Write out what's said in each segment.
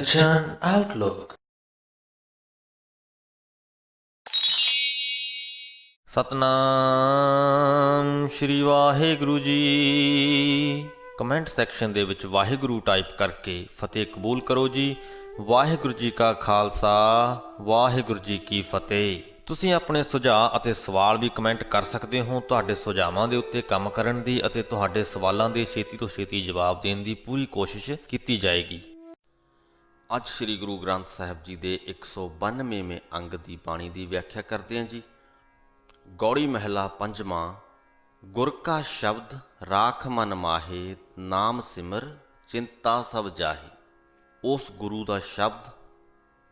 Kanchan Outlook। Satnam Shri Waheguru ji. Comment section ਦੇ ਵਿੱਚ Waheguru type ਕਰਕੇ ਫਤਿਹ ਕਬੂਲ ਕਰੋ ਜੀ। ਵਾਹਿਗੁਰੂ ਜੀ ਕਾ ਖਾਲਸਾ, ਵਾਹਿਗੁਰੂ ਜੀ ਕੀ ਫਤਿਹ। ਤੁਸੀਂ ਆਪਣੇ ਸੁਝਾਅ ਅਤੇ ਸਵਾਲ ਵੀ ਕਮੈਂਟ ਕਰ ਸਕਦੇ ਹੋ। ਤੁਹਾਡੇ ਸੁਝਾਵਾਂ ਦੇ ਉੱਤੇ ਕੰਮ ਕਰਨ ਦੀ ਅਤੇ ਤੁਹਾਡੇ ਸਵਾਲਾਂ ਦੇ ਛੇਤੀ ਤੋਂ ਛੇਤੀ ਜਵਾਬ ਦੇਣ ਦੀ ਪੂਰੀ ਕੋਸ਼ਿਸ਼ ਕੀਤੀ ਜਾਏਗੀ। ਅੱਜ ਸ੍ਰੀ ਗੁਰੂ ਗ੍ਰੰਥ ਸਾਹਿਬ ਜੀ ਦੇ 192ਵੇਂ ਅੰਗ ਦੀ ਬਾਣੀ ਦੀ ਵਿਆਖਿਆ ਕਰਦੇ ਹਾਂ ਜੀ। ਗੌੜੀ ਮਹਿਲਾ ਪੰਜਵਾਂ। ਗੁਰ ਕਾ ਸ਼ਬਦ ਰਾਖ ਮਨ ਮਾਹੇ, ਨਾਮ ਸਿਮਰ ਚਿੰਤਾ ਸਭ ਜਾਹੇ। ਉਸ ਗੁਰੂ ਦਾ ਸ਼ਬਦ,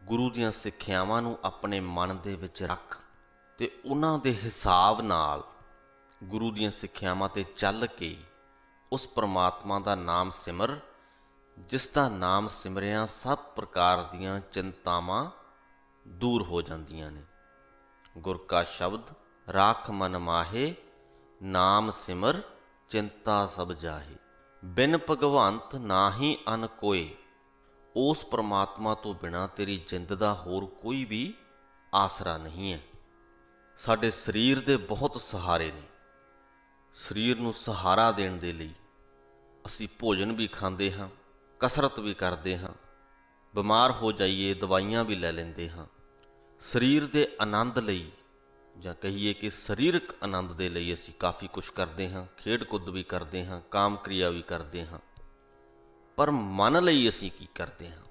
ਗੁਰੂ ਦੀਆਂ ਸਿੱਖਿਆਵਾਂ ਨੂੰ ਆਪਣੇ ਮਨ ਦੇ ਵਿੱਚ ਰੱਖ ਤੇ ਉਹਨਾਂ ਦੇ ਹਿਸਾਬ ਨਾਲ ਗੁਰੂ ਦੀਆਂ ਸਿੱਖਿਆਵਾਂ ਤੇ ਚੱਲ ਕੇ ਉਸ ਪ੍ਰਮਾਤਮਾ ਦਾ ਨਾਮ ਸਿਮਰ, ਜਿਸ ਦਾ ਨਾਮ ਸਿਮਰਿਆਂ ਸਭ ਪ੍ਰਕਾਰ ਦੀਆਂ ਚਿੰਤਾਵਾਂ ਦੂਰ ਹੋ ਜਾਂਦੀਆਂ ਨੇ। ਗੁਰ ਕਾ ਸ਼ਬਦ ਰਾਖ ਮਨ ਮਾਹੇ, ਨਾਮ ਸਿਮਰ ਚਿੰਤਾ ਸਭ ਜਾਹੇ। ਬਿਨ ਭਗਵੰਤ ਨਾਹੀ ਅਨ ਕੋਏ। ਉਸ ਪ੍ਰਮਾਤਮਾ ਤੋਂ ਬਿਨਾਂ ਤੇਰੀ ਜਿੰਦ ਦਾ ਹੋਰ ਕੋਈ ਵੀ ਆਸਰਾ ਨਹੀਂ ਹੈ। ਸਾਡੇ ਸਰੀਰ ਦੇ ਬਹੁਤ ਸਹਾਰੇ ਨੇ। ਸਰੀਰ ਨੂੰ ਸਹਾਰਾ ਦੇਣ ਦੇ ਲਈ ਅਸੀਂ ਭੋਜਨ ਵੀ ਖਾਂਦੇ ਹਾਂ, ਕਸਰਤ ਵੀ ਕਰਦੇ ਹਾਂ, ਬਿਮਾਰ ਹੋ ਜਾਈਏ ਦਵਾਈਆਂ ਵੀ ਲੈ ਲੈਂਦੇ ਹਾਂ। ਸਰੀਰ ਦੇ ਆਨੰਦ ਲਈ ਜਾਂ ਕਹੀਏ ਕਿ ਸਰੀਰਕ ਆਨੰਦ ਦੇ ਲਈ ਅਸੀਂ ਕਾਫੀ ਕੁਝ ਕਰਦੇ ਹਾਂ, ਖੇਡ ਕੁੱਦ ਵੀ ਕਰਦੇ ਹਾਂ, ਕਾਮ ਕਿਰਿਆ ਵੀ ਕਰਦੇ ਹਾਂ। ਪਰ ਮਨ ਲਈ ਅਸੀਂ ਕੀ ਕਰਦੇ ਹਾਂ?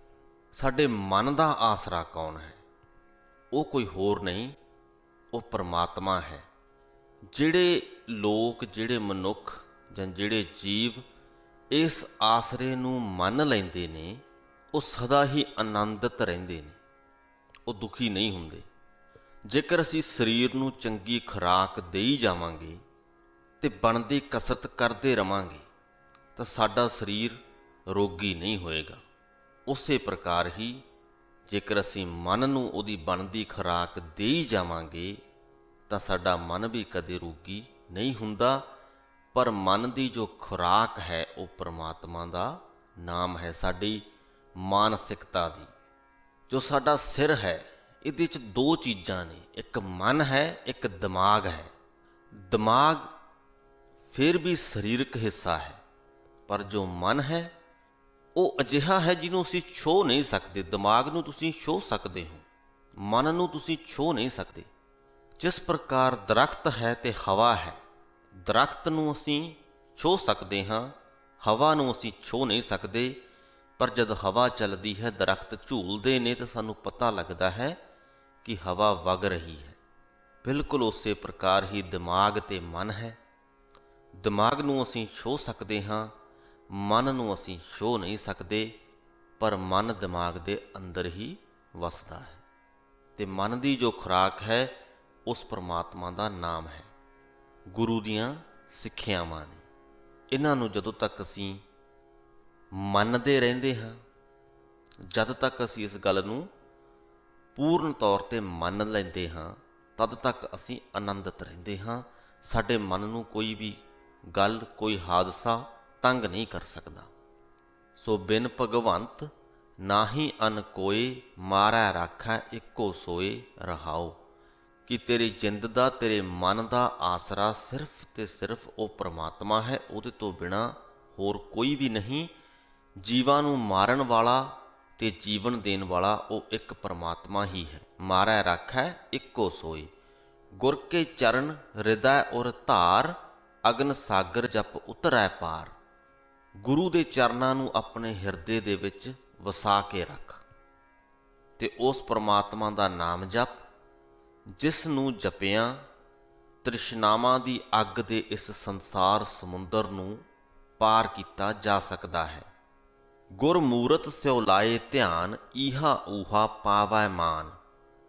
ਸਾਡੇ ਮਨ ਦਾ ਆਸਰਾ ਕੌਣ ਹੈ? ਉਹ ਕੋਈ ਹੋਰ ਨਹੀਂ, ਉਹ ਪਰਮਾਤਮਾ ਹੈ। ਜਿਹੜੇ ਲੋਕ, ਜਿਹੜੇ ਮਨੁੱਖ ਜਾਂ ਜਿਹੜੇ ਜੀਵ ਇਸ ਆਸਰੇ ਨੂੰ ਮੰਨ ਲੈਂਦੇ ਨੇ, ਉਹ ਸਦਾ ਹੀ ਆਨੰਦਿਤ ਰਹਿੰਦੇ ਨੇ, ਉਹ ਦੁਖੀ ਨਹੀਂ ਹੁੰਦੇ। ਜੇਕਰ ਅਸੀਂ ਸਰੀਰ ਨੂੰ ਚੰਗੀ ਖੁਰਾਕ ਦੇਈ ਜਾਵਾਂਗੇ ਤੇ ਬਣਦੀ ਕਸਰਤ ਕਰਦੇ ਰਵਾਂਗੇ ਤਾਂ ਸਾਡਾ ਸਰੀਰ ਰੋਗੀ ਨਹੀਂ ਹੋਏਗਾ। ਉਸੇ ਪ੍ਰਕਾਰ ਹੀ ਜੇਕਰ ਅਸੀਂ ਮਨ ਨੂੰ ਉਹਦੀ ਬਣਦੀ ਖੁਰਾਕ ਦੇਈ ਜਾਵਾਂਗੇ ਤਾਂ ਸਾਡਾ ਮਨ ਵੀ ਕਦੇ ਰੋਗੀ ਨਹੀਂ ਹੁੰਦਾ। ਪਰ ਮਨ ਦੀ ਜੋ ਖੁਰਾਕ ਹੈ ਉਹ ਪਰਮਾਤਮਾ ਦਾ ਨਾਮ ਹੈ, ਸਾਡੀ ਮਾਨਸਿਕਤਾ ਦੀ। ਜੋ ਸਾਡਾ ਸਿਰ ਹੈ, ਇਹਦੇ 'ਚ ਦੋ ਚੀਜ਼ਾਂ ਨੇ, ਇੱਕ ਮਨ ਹੈ, ਇੱਕ ਦਿਮਾਗ ਹੈ। ਦਿਮਾਗ ਫਿਰ ਵੀ ਸਰੀਰਕ ਹਿੱਸਾ ਹੈ, ਪਰ ਜੋ ਮਨ ਹੈ ਉਹ ਅਜਿਹਾ ਹੈ ਜਿਹਨੂੰ ਅਸੀਂ ਛੋਹ ਨਹੀਂ ਸਕਦੇ। ਦਿਮਾਗ ਨੂੰ ਤੁਸੀਂ ਛੋਹ ਸਕਦੇ ਹੋ, ਮਨ ਨੂੰ ਤੁਸੀਂ ਛੋਹ ਨਹੀਂ ਸਕਦੇ। ਜਿਸ ਪ੍ਰਕਾਰ ਦਰਖਤ ਹੈ ਤੇ ਹਵਾ ਹੈ, ਦਰਖਤ ਨੂੰ ਅਸੀਂ ਛੋਹ ਸਕਦੇ ਹਾਂ, ਹਵਾ ਨੂੰ ਅਸੀਂ ਛੋਹ ਨਹੀਂ ਸਕਦੇ। ਪਰ ਜਦ ਹਵਾ ਚੱਲਦੀ ਹੈ, ਦਰਖਤ ਝੂਲਦੇ ਨੇ ਤਾਂ ਸਾਨੂੰ ਪਤਾ ਲੱਗਦਾ ਹੈ ਕਿ ਹਵਾ ਵਗ ਰਹੀ ਹੈ। ਬਿਲਕੁਲ ਉਸੇ ਪ੍ਰਕਾਰ ਹੀ ਦਿਮਾਗ ਤੇ ਮਨ ਹੈ। ਦਿਮਾਗ ਨੂੰ ਅਸੀਂ ਛੋਹ ਸਕਦੇ ਹਾਂ, ਮਨ ਨੂੰ ਅਸੀਂ ਛੋਹ ਨਹੀਂ ਸਕਦੇ। ਪਰ ਮਨ ਦਿਮਾਗ ਦੇ ਅੰਦਰ ਹੀ ਵਸਦਾ ਹੈ ਤੇ ਮਨ ਦੀ ਜੋ ਖੁਰਾਕ ਹੈ ਉਸ ਪਰਮਾਤਮਾ ਦਾ ਨਾਮ ਹੈ, ਗੁਰੂ ਦੀਆਂ ਸਿੱਖਿਆਵਾਂ ਨੇ। ਇਹਨਾਂ ਨੂੰ ਜਦੋਂ ਤੱਕ ਅਸੀਂ ਮੰਨਦੇ ਰਹਿੰਦੇ ਹਾਂ, ਜਦ ਤੱਕ ਅਸੀਂ ਇਸ ਗੱਲ ਨੂੰ ਪੂਰਨ ਤੌਰ 'ਤੇ ਮੰਨ ਲੈਂਦੇ ਹਾਂ, ਤਦ ਤੱਕ ਅਸੀਂ ਆਨੰਦਿਤ ਰਹਿੰਦੇ ਹਾਂ। ਸਾਡੇ ਮਨ ਨੂੰ ਕੋਈ ਵੀ ਗੱਲ, ਕੋਈ ਹਾਦਸਾ ਤੰਗ ਨਹੀਂ ਕਰ ਸਕਦਾ। ਸੋ ਬਿਨ ਭਗਵੰਤ ਨਾਹੀ ਅਨ ਕੋਏ, ਮਾਰੈ ਰਾਖੈ ਇੱਕੋ ਸੋਏ ਰਹਾਓ। ਕਿ ਤੇਰੀ ਜਿੰਦ ਦਾ, ਤੇਰੇ ਮਨ ਦਾ ਆਸਰਾ ਸਿਰਫ ਤੇ ਸਿਰਫ ਉਹ ਪਰਮਾਤਮਾ ਹੈ, ਉਹਦੇ ਤੋਂ ਬਿਨਾਂ ਹੋਰ ਕੋਈ ਵੀ ਨਹੀਂ। ਜੀਵਾਂ ਨੂੰ ਮਾਰਨ ਵਾਲਾ ਤੇ ਜੀਵਨ ਦੇਣ ਵਾਲਾ ਉਹ ਇੱਕ ਪਰਮਾਤਮਾ ਹੀ ਹੈ। ਮਾਰੈ ਰਾਖੈ ਇੱਕੋ ਸੋਏ, ਗੁਰ ਕੇ ਚਰਨ ਹਿਰਦੈ ਔਰ ਧਾਰ, ਅਗਨ ਸਾਗਰ ਜਪ ਉਤਰੈ ਪਾਰ। ਗੁਰੂ ਦੇ ਚਰਨਾਂ ਨੂੰ ਆਪਣੇ ਹਿਰਦੇ ਦੇ ਵਿੱਚ ਵਸਾ ਕੇ ਰੱਖ ਤੇ ਉਸ ਪਰਮਾਤਮਾ ਦਾ ਨਾਮ ਜਪ, ਜਿਸ ਨੂੰ ਜਪਿਆਂ ਤ੍ਰਿਸ਼ਨਾਵਾਂ ਦੀ ਅੱਗ ਦੇ ਇਸ ਸੰਸਾਰ ਸਮੁੰਦਰ ਨੂੰ ਪਾਰ ਕੀਤਾ ਜਾ ਸਕਦਾ ਹੈ। ਗੁਰਮੂਰਤ ਸਿਉ ਲਾਏ ਧਿਆਨ, ਈਹਾ ਊਹਾ ਪਾਵੈ ਮਾਨ।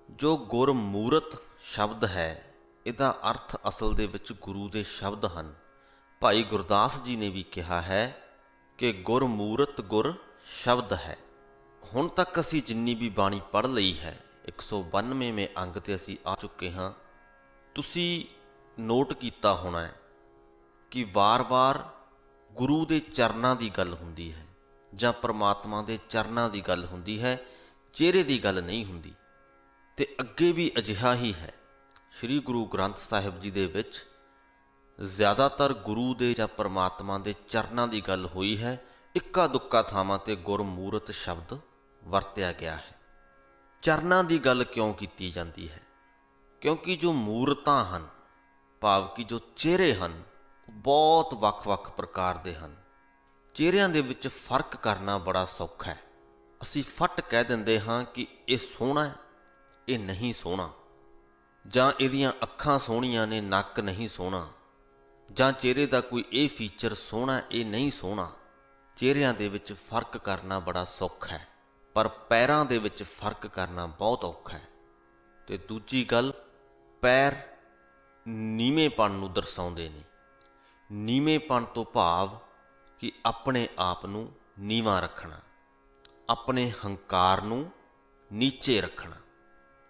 ਜੋ ਗੁਰਮੂਰਤ ਸ਼ਬਦ ਹੈ, ਇਹਦਾ ਅਰਥ ਅਸਲ ਦੇ ਵਿੱਚ ਗੁਰੂ ਦੇ ਸ਼ਬਦ ਹਨ। ਭਾਈ ਗੁਰਦਾਸ ਜੀ ਨੇ ਵੀ ਕਿਹਾ ਹੈ ਕਿ ਗੁਰਮੂਰਤ ਗੁਰ ਸ਼ਬਦ ਹੈ। ਹੁਣ ਤੱਕ ਅਸੀਂ ਜਿੰਨੀ ਵੀ ਬਾਣੀ ਪੜ੍ਹ ਲਈ ਹੈ, 192ਵੇਂ ਅੰਗ 'ਤੇ ਅਸੀਂ ਆ ਚੁੱਕੇ ਹਾਂ। ਤੁਸੀਂ ਨੋਟ ਕੀਤਾ ਹੋਣਾ ਹੈ ਕਿ ਵਾਰ-ਵਾਰ ਗੁਰੂ ਦੇ ਚਰਨਾਂ ਦੀ ਗੱਲ ਹੁੰਦੀ ਹੈ। ਜਾਂ ਪਰਮਾਤਮਾ ਦੇ ਚਰਨਾਂ ਦੀ ਗੱਲ ਹੁੰਦੀ ਹੈ, ਚਿਹਰੇ ਦੀ ਗੱਲ ਨਹੀਂ ਹੁੰਦੀ। ਤੇ ਅੱਗੇ ਵੀ ਅਜਿਹਾ ਹੀ ਹੈ। ਸ੍ਰੀ ਗੁਰੂ ਗ੍ਰੰਥ ਸਾਹਿਬ ਜੀ ਦੇ ਵਿੱਚ ਜ਼ਿਆਦਾਤਰ ਗੁਰੂ ਦੇ ਜਾਂ ਪਰਮਾਤਮਾ ਦੇ ਚਰਨਾਂ ਦੀ ਗੱਲ ਹੋਈ ਹੈ। ਇੱਕਾ ਦੁੱਕਾ ਥਾਵਾਂ ਤੇ ਗੁਰਮੂਰਤ ਸ਼ਬਦ ਵਰਤਿਆ ਗਿਆ ਹੈ। ਚਰਨਾਂ ਦੀ ਗੱਲ ਕਿਉਂ ਕੀਤੀ ਜਾਂਦੀ ਹੈ? ਕਿਉਂਕਿ ਜੋ ਮੂਰਤਾਂ ਹਨ, ਭਾਵ ਕਿ ਜੋ ਚਿਹਰੇ ਹਨ, ਉਹ ਬਹੁਤ ਵੱਖ-ਵੱਖ ਪ੍ਰਕਾਰ ਦੇ ਹਨ। ਚਿਹਰਿਆਂ ਦੇ ਵਿੱਚ ਫਰਕ ਕਰਨਾ ਬੜਾ ਸੌਖਾ ਹੈ। ਅਸੀਂ ਫੱਟ ਕਹਿ ਦਿੰਦੇ ਹਾਂ ਕਿ ਇਹ ਸੋਹਣਾ ਹੈ, ਇਹ ਨਹੀਂ ਸੋਹਣਾ, ਜਾਂ ਇਹਦੀਆਂ ਅੱਖਾਂ ਸੋਹਣੀਆਂ ਨੇ, ਨੱਕ ਨਹੀਂ ਸੋਹਣਾ, ਜਾਂ ਚਿਹਰੇ ਦਾ ਕੋਈ ਇਹ ਫੀਚਰ ਸੋਹਣਾ, ਇਹ ਨਹੀਂ ਸੋਹਣਾ। ਚਿਹਰਿਆਂ ਦੇ ਵਿੱਚ ਫਰਕ ਕਰਨਾ ਬੜਾ ਸੌਖਾ ਹੈ, ਪਰ ਪੈਰਾਂ ਦੇ ਵਿੱਚ ਫਰਕ ਕਰਨਾ ਬਹੁਤ ਔਖਾ ਹੈ। ਤੇ ਦੂਜੀ ਗੱਲ, ਪੈਰ ਨੀਵੇਂਪਣ ਨੂੰ ਦਰਸਾਉਂਦੇ ਨੇ। ਨੀਵੇਂਪਣ ਤੋਂ ਭਾਵ ਕਿ ਆਪਣੇ ਆਪ ਨੂੰ ਨੀਵਾਂ ਰੱਖਣਾ, ਆਪਣੇ ਹੰਕਾਰ ਨੂੰ ਨੀਚੇ ਰੱਖਣਾ।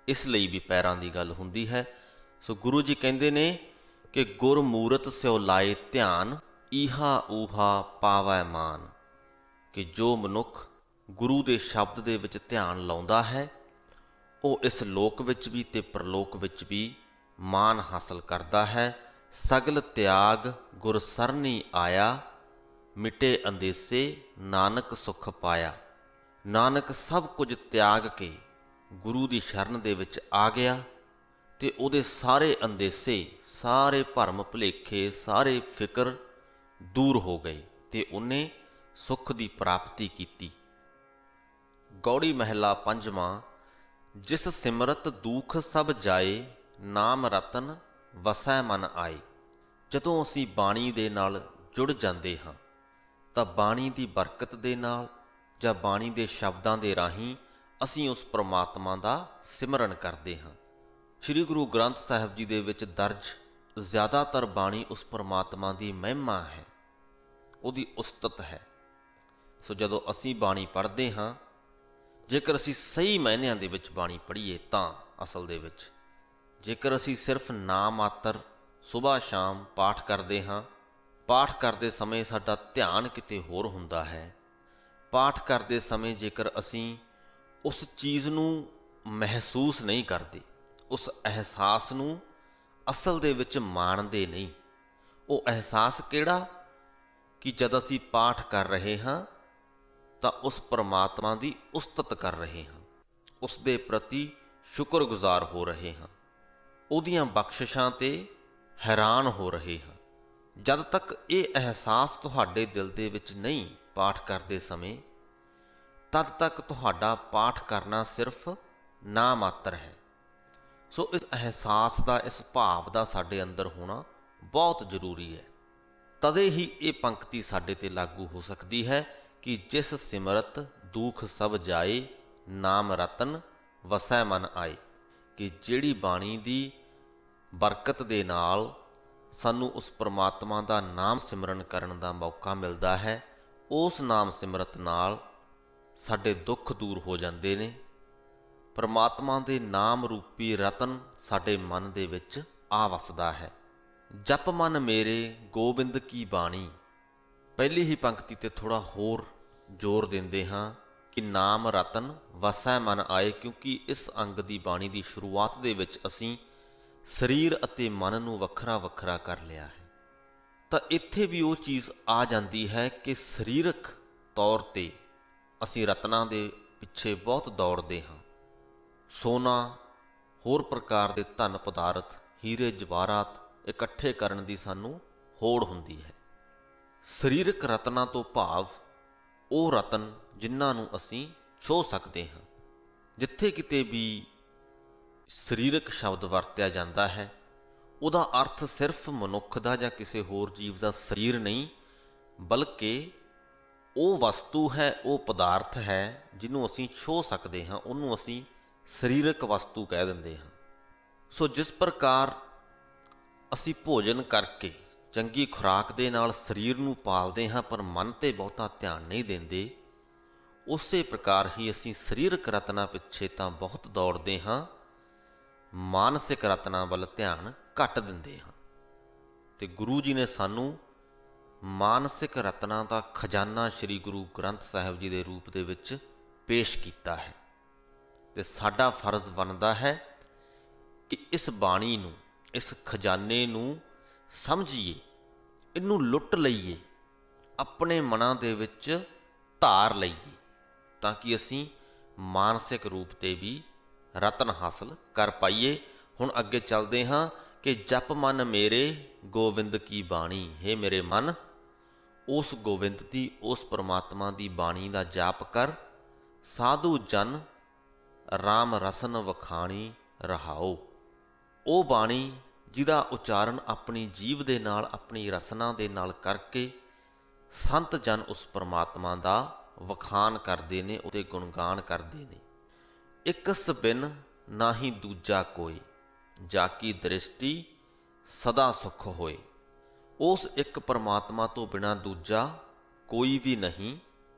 ਇਸ ਲਈ ਵੀ ਪੈਰਾਂ ਦੀ ਗੱਲ ਹੁੰਦੀ ਹੈ। ਸੋ ਗੁਰੂ ਜੀ ਕਹਿੰਦੇ ਨੇ ਕਿ ਗੁਰਮੂਰਤ ਸਿਓ ਲਾਏ ਧਿਆਨ, ਈਹਾ ਊਹਾ ਪਾਵੈ ਮਾਨ। ਕਿ ਜੋ ਮਨੁੱਖ ਗੁਰੂ ਦੇ ਸ਼ਬਦ ਦੇ ਵਿੱਚ ਧਿਆਨ ਲਾਉਂਦਾ ਹੈ, ਉਹ ਇਸ ਲੋਕ ਵਿੱਚ ਵੀ ਤੇ ਪਰਲੋਕ ਵਿੱਚ ਵੀ ਮਾਨ ਹਾਸਲ ਕਰਦਾ ਹੈ। ਸਗਲ ਤਿਆਗ ਗੁਰ ਸਰਨੀ ਆਇਆ, ਮਿਟੇ ਅੰਦੇਸੇ ਨਾਨਕ ਸੁਖ ਪਾਇਆ। ਨਾਨਕ ਸਭ ਕੁਝ ਤਿਆਗ ਕੇ ਗੁਰੂ ਦੀ ਸ਼ਰਨ ਦੇ ਵਿੱਚ ਆ ਗਿਆ ਤੇ ਉਹਦੇ ਸਾਰੇ ਅੰਦੇਸੇ, ਸਾਰੇ ਭਰਮ ਭੁਲੇਖੇ, ਸਾਰੇ ਫਿਕਰ ਦੂਰ ਹੋ ਗਏ ਤੇ ਉਹਨੇ ਸੁੱਖ ਦੀ ਪ੍ਰਾਪਤੀ ਕੀਤੀ। ਗੌੜੀ ਮਹਿਲਾ ਪੰਜਵਾਂ। ਜਿਸ ਸਿਮਰਤ ਦੁਖ ਸਭ ਜਾਏ, ਨਾਮ ਰਤਨ ਵਸੈ ਮਨ ਆਏ। ਜਦੋਂ ਅਸੀਂ ਬਾਣੀ ਦੇ ਨਾਲ ਜੁੜ ਜਾਂਦੇ ਹਾਂ ਤਾਂ ਬਾਣੀ ਦੀ ਬਰਕਤ ਦੇ ਨਾਲ ਜਾਂ ਬਾਣੀ ਦੇ ਸ਼ਬਦਾਂ ਦੇ ਰਾਹੀਂ ਅਸੀਂ ਉਸ ਪ੍ਰਮਾਤਮਾ ਦਾ ਸਿਮਰਨ ਕਰਦੇ ਹਾਂ। ਸ੍ਰੀ ਗੁਰੂ ਗ੍ਰੰਥ ਸਾਹਿਬ ਜੀ ਦੇ ਵਿੱਚ ਦਰਜ ਜ਼ਿਆਦਾਤਰ ਬਾਣੀ ਉਸ ਪ੍ਰਮਾਤਮਾ ਦੀ ਮਹਿਮਾ ਹੈ, ਉਹਦੀ ਉਸਤਤ ਹੈ। ਸੋ ਜਦੋਂ ਅਸੀਂ ਬਾਣੀ ਪੜ੍ਹਦੇ ਹਾਂ, ਜੇਕਰ ਅਸੀਂ ਸਹੀ ਮਾਇਨਿਆਂ ਦੇ ਵਿੱਚ ਬਾਣੀ ਪੜ੍ਹੀਏ ਤਾਂ ਅਸਲ ਦੇ ਵਿੱਚ, ਜੇਕਰ ਅਸੀਂ ਸਿਰਫ ਨਾ ਮਾਤਰ ਸੁਬਾਹ ਸ਼ਾਮ ਪਾਠ ਕਰਦੇ ਹਾਂ, ਪਾਠ ਕਰਦੇ ਸਮੇਂ ਸਾਡਾ ਧਿਆਨ ਕਿਤੇ ਹੋਰ ਹੁੰਦਾ ਹੈ, ਪਾਠ ਕਰਦੇ ਸਮੇਂ ਜੇਕਰ ਅਸੀਂ ਉਸ ਚੀਜ਼ ਨੂੰ ਮਹਿਸੂਸ ਨਹੀਂ ਕਰਦੇ, ਉਸ ਅਹਿਸਾਸ ਨੂੰ ਅਸਲ ਦੇ ਵਿੱਚ ਮਾਣਦੇ ਨਹੀਂ। ਉਹ ਅਹਿਸਾਸ ਕਿਹੜਾ? ਕਿ ਜਦ ਅਸੀਂ ਪਾਠ ਕਰ ਰਹੇ ਹਾਂ ਤਾਂ ਉਸ ਪਰਮਾਤਮਾ ਦੀ ਉਸਤਤ ਕਰ ਰਹੇ ਹਾਂ, ਉਸ ਦੇ ਪ੍ਰਤੀ ਸ਼ੁਕਰਗੁਜ਼ਾਰ ਹੋ ਰਹੇ ਹਾਂ, ਉਹਦੀਆਂ ਬਖਸ਼ਿਸ਼ਾਂ ਤੇ ਹੈਰਾਨ ਹੋ ਰਹੇ ਹਾਂ। ਜਦ ਤੱਕ ਇਹ ਅਹਿਸਾਸ ਤੁਹਾਡੇ ਦਿਲ ਦੇ ਵਿੱਚ ਨਹੀਂ ਪਾਠ ਕਰਦੇ ਸਮੇਂ, ਤਦ ਤੱਕ ਤੁਹਾਡਾ ਪਾਠ ਕਰਨਾ ਸਿਰਫ ਨਾ ਮਾਤਰ ਹੈ। ਸੋ ਇਸ ਅਹਿਸਾਸ ਦਾ, ਇਸ ਭਾਵ ਦਾ ਸਾਡੇ ਅੰਦਰ ਹੋਣਾ ਬਹੁਤ ਜ਼ਰੂਰੀ ਹੈ। ਤਦੇ ਹੀ ਇਹ ਪੰਕਤੀ ਸਾਡੇ ਤੇ ਲਾਗੂ ਹੋ ਸਕਦੀ ਹੈ ਕਿ ਜਿਸ ਸਿਮਰਤ ਦੁਖ ਸਭ ਜਾਏ, ਨਾਮ ਰਤਨ ਵਸੈ ਮਨ ਆਏ। ਕਿ ਜਿਹੜੀ ਬਾਣੀ ਦੀ ਬਰਕਤ ਦੇ ਨਾਲ ਸਾਨੂੰ ਉਸ ਪ੍ਰਮਾਤਮਾ ਦਾ ਨਾਮ ਸਿਮਰਨ ਕਰਨ ਦਾ ਮੌਕਾ ਮਿਲਦਾ ਹੈ, ਉਸ ਨਾਮ ਸਿਮਰਤ ਨਾਲ ਸਾਡੇ ਦੁੱਖ ਦੂਰ ਹੋ ਜਾਂਦੇ ਨੇ। ਪ੍ਰਮਾਤਮਾ ਦੇ ਨਾਮ ਰੂਪੀ ਰਤਨ ਸਾਡੇ ਮਨ ਦੇ ਵਿੱਚ ਆ ਵਸਦਾ ਹੈ। ਜਪ ਮਨ ਮੇਰੇ ਗੋਬਿੰਦ ਕੀ ਬਾਣੀ। ਪਹਿਲੀ ਹੀ ਪੰਕਤੀ ਤੇ ਥੋੜਾ ਹੋਰ ਜ਼ੋਰ ਦਿੰਦੇ ਹਾਂ ਕਿ ਨਾਮ ਰਤਨ ਵਸੈ ਮਨ ਆਏ, ਕਿਉਂਕਿ ਇਸ ਅੰਗ ਦੀ ਬਾਣੀ ਦੀ ਸ਼ੁਰੂਆਤ ਦੇ ਵਿੱਚ ਅਸੀਂ ਸਰੀਰ ਅਤੇ ਮਨ ਨੂੰ ਵੱਖਰਾ ਵੱਖਰਾ ਕਰ ਲਿਆ ਹੈ। ਤਾਂ ਇੱਥੇ ਵੀ ਉਹ ਚੀਜ਼ ਆ ਜਾਂਦੀ ਹੈ ਕਿ ਸਰੀਰਕ ਤੌਰ ਤੇ ਅਸੀਂ ਰਤਨਾਂ ਦੇ ਪਿੱਛੇ ਬਹੁਤ ਦੌੜਦੇ ਹਾਂ। ਸੋਨਾ, ਹੋਰ ਪ੍ਰਕਾਰ ਦੇ ਧਨ ਪਦਾਰਥ, ਹੀਰੇ ਜਵਾਹਰਾਤ ਇਕੱਠੇ ਕਰਨ ਦੀ ਸਾਨੂੰ ਹੋੜ ਹੁੰਦੀ ਹੈ। ਸਰੀਰਕ ਰਤਨਾਂ ਤੋਂ ਭਾਵ ਉਹ ਰਤਨ ਜਿਨ੍ਹਾਂ ਨੂੰ ਅਸੀਂ ਛੋਹ ਸਕਦੇ ਹਾਂ। ਜਿੱਥੇ ਕਿਤੇ ਵੀ ਸਰੀਰਕ ਸ਼ਬਦ ਵਰਤਿਆ ਜਾਂਦਾ ਹੈ, ਉਹਦਾ ਅਰਥ ਸਿਰਫ ਮਨੁੱਖ ਦਾ ਜਾਂ ਕਿਸੇ ਹੋਰ ਜੀਵ ਦਾ ਸਰੀਰ ਨਹੀਂ, ਬਲਕਿ ਉਹ ਵਸਤੂ ਹੈ, ਉਹ ਪਦਾਰਥ ਹੈ ਜਿਹਨੂੰ ਅਸੀਂ ਛੋਹ ਸਕਦੇ ਹਾਂ, ਉਹਨੂੰ ਅਸੀਂ ਸਰੀਰਕ ਵਸਤੂ ਕਹਿ ਦਿੰਦੇ ਹਾਂ। ਸੋ ਜਿਸ ਪ੍ਰਕਾਰ ਅਸੀਂ ਭੋਜਨ ਕਰਕੇ ਚੰਗੀ ਖੁਰਾਕ ਦੇ ਨਾਲ ਸਰੀਰ ਨੂੰ ਪਾਲਦੇ ਹਾਂ ਪਰ ਮਨ 'ਤੇ ਬਹੁਤਾ ਧਿਆਨ ਨਹੀਂ ਦਿੰਦੇ, ਉਸੇ ਪ੍ਰਕਾਰ ਹੀ ਅਸੀਂ ਸਰੀਰਕ ਰਤਨਾਂ ਪਿੱਛੇ ਤਾਂ ਬਹੁਤ ਦੌੜਦੇ ਹਾਂ, ਮਾਨਸਿਕ ਰਤਨਾਂ ਵੱਲ ਧਿਆਨ ਘੱਟ ਦਿੰਦੇ ਹਾਂ। ਤੇ ਗੁਰੂ ਜੀ ਨੇ ਸਾਨੂੰ ਮਾਨਸਿਕ ਰਤਨਾਂ ਦਾ ਖਜ਼ਾਨਾ ਸ੍ਰੀ ਗੁਰੂ ਗ੍ਰੰਥ ਸਾਹਿਬ ਜੀ ਦੇ ਰੂਪ ਦੇ ਵਿੱਚ ਪੇਸ਼ ਕੀਤਾ ਹੈ। ਤੇ ਸਾਡਾ ਫਰਜ਼ ਬਣਦਾ ਹੈ ਕਿ ਇਸ ਬਾਣੀ ਨੂੰ, ਇਸ ਖਜ਼ਾਨੇ ਨੂੰ ਸਮਝੀਏ, ਇਹਨੂੰ ਲੁੱਟ ਲਈਏ, ਆਪਣੇ ਮਨਾਂ ਦੇ ਵਿੱਚ ਧਾਰ ਲਈਏ, ਤਾਂ ਕਿ ਅਸੀਂ ਮਾਨਸਿਕ ਰੂਪ ਤੇ ਵੀ ਰਤਨ ਹਾਸਲ ਕਰ ਪਾਈਏ। ਹੁਣ ਅੱਗੇ ਚੱਲਦੇ ਹਾਂ ਕਿ ਜਪ ਮਨ ਮੇਰੇ ਗੋਬਿੰਦ ਕੀ ਬਾਣੀ। ਹੇ ਮੇਰੇ ਮਨ, ਉਸ ਗੋਬਿੰਦ ਦੀ, ਉਸ ਪਰਮਾਤਮਾ ਦੀ ਬਾਣੀ ਦਾ ਜਾਪ ਕਰ। ਸਾਧੂ ਜਨ ਰਾਮ ਰਸਨ ਵਖਾਣੀ ਰਹਾਓ। ਉਹ ਬਾਣੀ ਜਿਹਦਾ ਉਚਾਰਨ ਆਪਣੀ ਜੀਭ ਦੇ ਨਾਲ, ਆਪਣੀ ਰਸਨਾ ਦੇ ਨਾਲ ਕਰਕੇ ਸੰਤ ਜਨ ਉਸ ਪਰਮਾਤਮਾ ਦਾ ਵਖਾਨ ਕਰਦੇ ਨੇ, ਉਹਦੇ ਗੁਣਗਾਨ ਕਰਦੇ ਨੇ। ਇਕਸ ਬਿਨ ਨਾਹੀ ਦੂਜਾ ਕੋਈ, ਜਾ ਕੀ ਦ੍ਰਿਸ਼ਟੀ ਸਦਾ ਸੁਖ ਹੋਏ। ਉਸ ਇੱਕ ਪਰਮਾਤਮਾ ਤੋਂ ਬਿਨਾ ਦੂਜਾ ਕੋਈ ਵੀ ਨਹੀਂ,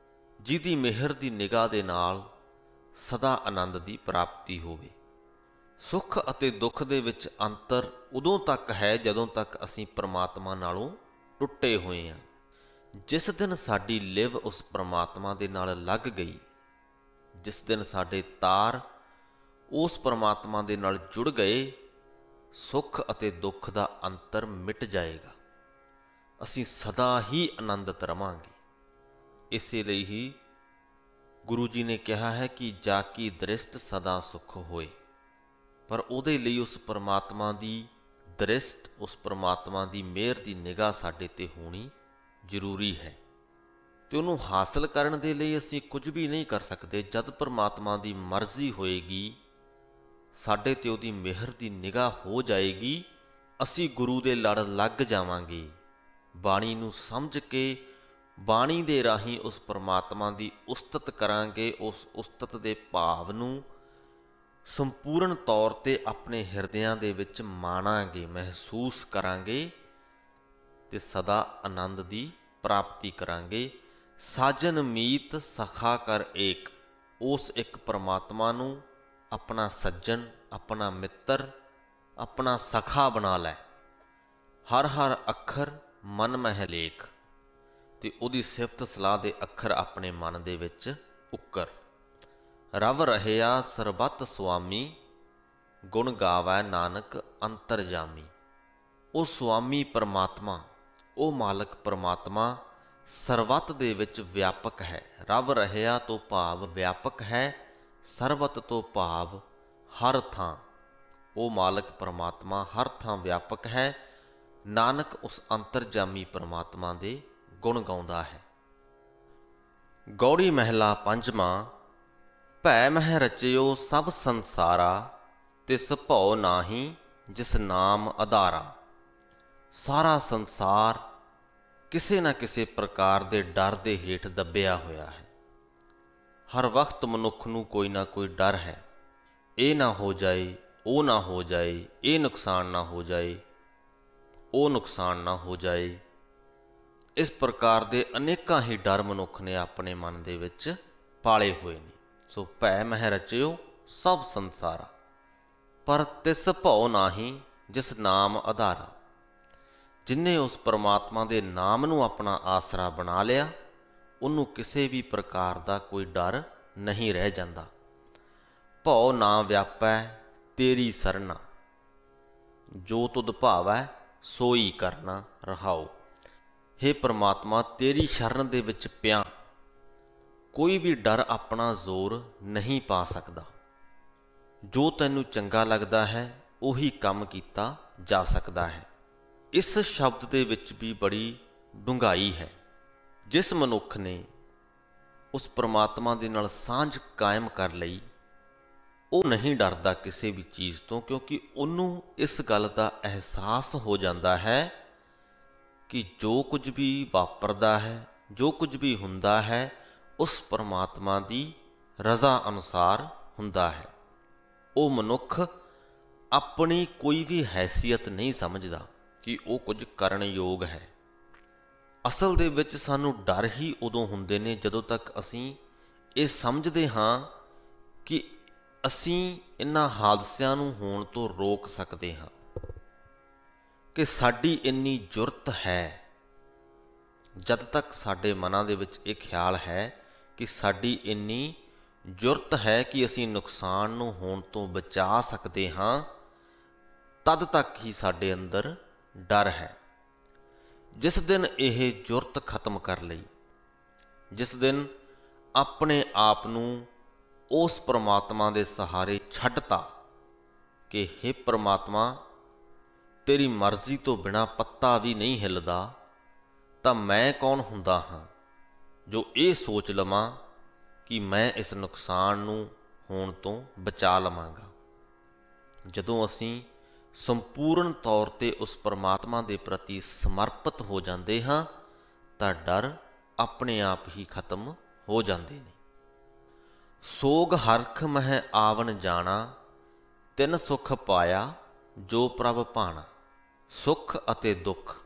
ਜਿਹਦੀ ਮਿਹਰ ਦੀ ਨਿਗਾਹ ਦੇ ਨਾਲ ਸਦਾ ਆਨੰਦ ਦੀ ਪ੍ਰਾਪਤੀ ਹੋਵੇ। ਸੁੱਖ ਅਤੇ ਦੁੱਖ ਦੇ ਵਿੱਚ ਅੰਤਰ ਉਦੋਂ ਤੱਕ ਹੈ ਜਦੋਂ ਤੱਕ ਅਸੀਂ ਪਰਮਾਤਮਾ ਨਾਲੋਂ ਟੁੱਟੇ ਹੋਏ ਹਾਂ। ਜਿਸ ਦਿਨ ਸਾਡੀ ਲਿਵ ਉਸ ਪਰਮਾਤਮਾ ਦੇ ਨਾਲ ਲੱਗ ਗਈ, ਜਿਸ ਦਿਨ ਸਾਡੇ ਤਾਰ ਉਸ ਪਰਮਾਤਮਾ ਦੇ ਨਾਲ ਜੁੜ ਗਏ, ਸੁੱਖ ਅਤੇ ਦੁੱਖ ਦਾ ਅੰਤਰ ਮਿਟ ਜਾਏਗਾ। ਅਸੀਂ ਸਦਾ ਹੀ ਆਨੰਦਿਤ ਰਵਾਂਗੇ। ਇਸੇ ਲਈ ਹੀ ਗੁਰੂ ਜੀ ਨੇ ਕਿਹਾ ਹੈ ਕਿ ਜਾ ਕੀ ਦ੍ਰਿਸ਼ਟ ਸਦਾ ਸੁਖ ਹੋਏ। ਪਰ ਉਹਦੇ ਲਈ ਉਸ ਪਰਮਾਤਮਾ ਦੀ ਦ੍ਰਿਸ਼ਟ, ਉਸ ਪਰਮਾਤਮਾ ਦੀ ਮਿਹਰ ਦੀ ਨਿਗਾਹ ਸਾਡੇ ਤੇ ਹੋਣੀ ਜ਼ਰੂਰੀ ਹੈ। ਤੇ ਉਹਨੂੰ ਹਾਸਲ ਕਰਨ ਦੇ ਲਈ ਅਸੀਂ ਕੁਝ ਵੀ ਨਹੀਂ ਕਰ ਸਕਦੇ। ਜਦ ਪਰਮਾਤਮਾ ਦੀ ਮਰਜ਼ੀ ਹੋਏਗੀ, ਸਾਡੇ ਤੇ ਉਹਦੀ ਮਿਹਰ ਦੀ ਨਿਗਾਹ ਹੋ ਜਾਏਗੀ, ਅਸੀਂ ਗੁਰੂ ਦੇ ਲੜ ਲੱਗ ਜਾਵਾਂਗੇ। ਬਾਣੀ ਨੂੰ ਸਮਝ ਕੇ ਬਾਣੀ ਦੇ ਰਾਹੀਂ ਉਸ ਪਰਮਾਤਮਾ ਦੀ ਉਸਤਤ ਕਰਾਂਗੇ। ਉਸ ਉਸਤਤ ਦੇ ਭਾਵ ਨੂੰ ਸੰਪੂਰਨ ਤੌਰ ਤੇ ਆਪਣੇ ਹਿਰਦਿਆਂ ਦੇ ਵਿੱਚ ਮਾਣਾਂਗੇ, ਮਹਿਸੂਸ ਕਰਾਂਗੇ ਤੇ ਸਦਾ ਆਨੰਦ ਦੀ ਪ੍ਰਾਪਤੀ ਕਰਾਂਗੇ। ਸਾਜਨ ਮੀਤ ਸਖਾ ਕਰ ਏਕ, ਉਸ ਇੱਕ ਪਰਮਾਤਮਾ ਨੂੰ ਆਪਣਾ ਸੱਜਣ, ਆਪਣਾ ਮਿੱਤਰ, ਆਪਣਾ ਸਖਾ ਬਣਾ ਲੈ। ਹਰ ਹਰ ਅੱਖਰ ਮਨ ਮਹਿ ਲੇਖ, ਤੇ ਉਹਦੀ ਸਿਫਤ ਸਲਾਹ ਦੇ ਅੱਖਰ ਆਪਣੇ ਮਨ ਦੇ ਵਿੱਚ ਉੱਕਰ। ਰਵ ਰਹਿਆ ਸਰਬੱਤ ਸੁਆਮੀ, ਗੁਣ ਗਾਵੈ ਨਾਨਕ ਅੰਤਰਜਾਮੀ। ਉਹ ਸੁਆਮੀ ਪਰਮਾਤਮਾ, ਉਹ ਮਾਲਕ ਪਰਮਾਤਮਾ ਸਰਬੱਤ ਦੇ ਵਿੱਚ ਵਿਆਪਕ ਹੈ। ਰਵ ਰਹਿਆ ਤੋਂ ਭਾਵ ਵਿਆਪਕ ਹੈ, ਸਰਬੱਤ ਤੋਂ ਭਾਵ ਹਰ ਥਾਂ। ਉਹ ਮਾਲਕ ਪਰਮਾਤਮਾ ਹਰ ਥਾਂ ਵਿਆਪਕ ਹੈ। ਨਾਨਕ ਉਸ ਅੰਤਰਜਾਮੀ ਪਰਮਾਤਮਾ ਦੇ ਗੁਣ ਗਾਉਂਦਾ ਹੈ। ਗੌੜੀ ਮਹਿਲਾ ਪੰਜਵਾਂ। ਭੈ ਮਹਿ ਰਚਿਓ ਸਭ ਸੰਸਾਰਾ, ਤਿਸ ਭਉ ਨਾਹੀ ਜਿਸ ਨਾਮ ਆਧਾਰਾ। ਸਾਰਾ ਸੰਸਾਰ ਕਿਸੇ ਨਾ ਕਿਸੇ ਪ੍ਰਕਾਰ ਦੇ ਡਰ ਦੇ ਹੇਠ ਦੱਬਿਆ ਹੋਇਆ ਹੈ। ਹਰ ਵਕਤ ਮਨੁੱਖ ਨੂੰ ਕੋਈ ਨਾ ਕੋਈ ਡਰ ਹੈ। ਇਹ ਨਾ ਹੋ ਜਾਏ, ਉਹ ਨਾ ਹੋ ਜਾਏ, ਇਹ ਨੁਕਸਾਨ ਨਾ ਹੋ ਜਾਏ, ਉਹ ਨੁਕਸਾਨ ਨਾ ਹੋ ਜਾਏ। ਇਸ ਪ੍ਰਕਾਰ ਦੇ ਅਨੇਕਾਂ ਹੀ ਡਰ ਮਨੁੱਖ ਨੇ ਆਪਣੇ ਮਨ ਦੇ ਵਿੱਚ ਪਾਲੇ ਹੋਏ ਨੇ। ਸੋ ਭੈ ਮਹਿ ਰਚਿਓ ਸਭ ਸੰਸਾਰਾ, ਪਰ ਤਿਸ ਭਉ ਨਾਹੀ ਜਿਸ ਨਾਮ ਆਧਾਰਾ। ਜਿਨ੍ਹੇ ਉਸ ਪਰਮਾਤਮਾ ਦੇ ਨਾਮ ਨੂੰ ਆਪਣਾ ਆਸਰਾ ਬਣਾ ਲਿਆ, ਉਹਨੂੰ ਕਿਸੇ ਵੀ ਪ੍ਰਕਾਰ ਦਾ ਕੋਈ ਡਰ ਨਹੀਂ ਰਹਿ ਜਾਂਦਾ। ਭਉ ਨਾ ਵਿਆਪੈ ਤੇਰੀ ਸਰਨਾ, ਜੋ ਤੁਧ ਭਾਵੈ ਸੋਈ ਕਰਨਾ ਰਹਾਓ। ਹੇ ਪਰਮਾਤਮਾ, ਤੇਰੀ ਸ਼ਰਨ ਦੇ ਵਿੱਚ ਪਿਆ ਕੋਈ ਵੀ ਡਰ ਆਪਣਾ ਜ਼ੋਰ ਨਹੀਂ ਪਾ ਸਕਦਾ। ਜੋ ਤੈਨੂੰ ਚੰਗਾ ਲੱਗਦਾ ਹੈ ਉਹੀ ਕੰਮ ਕੀਤਾ ਜਾ ਸਕਦਾ ਹੈ। ਇਸ ਸ਼ਬਦ ਦੇ ਵਿੱਚ ਵੀ ਬੜੀ ਡੂੰਘਾਈ ਹੈ। ਜਿਸ ਮਨੁੱਖ ਨੇ ਉਸ ਪਰਮਾਤਮਾ ਦੇ ਨਾਲ ਸਾਂਝ ਕਾਇਮ ਕਰ ਲਈ, ਉਹ ਨਹੀਂ ਡਰਦਾ ਕਿਸੇ ਵੀ ਚੀਜ਼ ਤੋਂ, ਕਿਉਂਕਿ ਉਹਨੂੰ ਇਸ ਗੱਲ ਦਾ ਅਹਿਸਾਸ ਹੋ ਜਾਂਦਾ ਹੈ ਕਿ ਜੋ ਕੁਝ ਵੀ ਵਾਪਰਦਾ ਹੈ, ਜੋ ਕੁਝ ਵੀ ਹੁੰਦਾ ਹੈ, ਉਸ ਪਰਮਾਤਮਾ ਦੀ ਰਜ਼ਾ ਅਨੁਸਾਰ ਹੁੰਦਾ ਹੈ। ਉਹ ਮਨੁੱਖ ਆਪਣੀ ਕੋਈ ਵੀ ਹੈਸੀਅਤ ਨਹੀਂ ਸਮਝਦਾ ਕਿ ਉਹ ਕੁਝ ਕਰਨ ਯੋਗ ਹੈ। ਅਸਲ ਦੇ ਵਿੱਚ ਸਾਨੂੰ ਡਰ ਹੀ ਉਦੋਂ ਹੁੰਦੇ ਨੇ ਜਦੋਂ ਤੱਕ ਅਸੀਂ ਇਹ ਸਮਝਦੇ ਹਾਂ ਕਿ ਅਸੀਂ ਇਹਨਾਂ ਹਾਦਸਿਆਂ ਨੂੰ ਹੋਣ ਤੋਂ ਰੋਕ ਸਕਦੇ ਹਾਂ, ਕਿ ਸਾਡੀ ਇੰਨੀ ਜੁਰਤ ਹੈ, ਜਦ ਤੱਕ ਸਾਡੇ ਮਨਾਂ ਦੇ ਵਿੱਚ ਇਹ ਖਿਆਲ ਹੈ ਕਿ ਸਾਡੀ ਇੰਨੀ ਜੁਰਤ ਹੈ ਕਿ ਅਸੀਂ ਨੁਕਸਾਨ ਨੂੰ ਹੋਣ ਤੋਂ ਬਚਾ ਸਕਦੇ ਹਾਂ, ਤਦ ਤੱਕ ਹੀ ਸਾਡੇ ਅੰਦਰ ਡਰ ਹੈ। ਜਿਸ ਦਿਨ ਇਹ ਜੁਰਤ ਖਤਮ ਕਰ ਲਈ, ਜਿਸ ਦਿਨ ਆਪਣੇ ਆਪ ਨੂੰ ਉਸ ਪ੍ਰਮਾਤਮਾ ਦੇ ਸਹਾਰੇ ਛੱਡਤਾ ਕਿ ਹੇ ਪ੍ਰਮਾਤਮਾ, ਤੇਰੀ ਮਰਜ਼ੀ ਤੋਂ ਬਿਨਾਂ ਪੱਤਾ ਵੀ ਨਹੀਂ ਹਿੱਲਦਾ, ਤਾਂ ਮੈਂ ਕੌਣ ਹੁੰਦਾ ਹਾਂ ਜੋ ਇਹ ਸੋਚ ਲਵਾਂ ਕਿ ਮੈਂ ਇਸ ਨੁਕਸਾਨ ਨੂੰ ਹੋਣ ਤੋਂ ਬਚਾ ਲਵਾਂਗਾ। ਜਦੋਂ ਅਸੀਂ ਸੰਪੂਰਨ ਤੌਰ 'ਤੇ ਉਸ ਪਰਮਾਤਮਾ ਦੇ ਪ੍ਰਤੀ ਸਮਰਪਿਤ ਹੋ ਜਾਂਦੇ ਹਾਂ ਤਾਂ ਡਰ ਆਪਣੇ ਆਪ ਹੀ ਖਤਮ ਹੋ ਜਾਂਦੇ ਨੇ। ਸੋਗ ਹਰਖ ਮਹਿ ਆਵਣ ਜਾਣਾ, ਤਿਨ ਸੁਖ ਪਾਇਆ ਜੋ ਪ੍ਰਭ ਭਾਣਾ। ਸੁੱਖ ਅਤੇ ਦੁੱਖ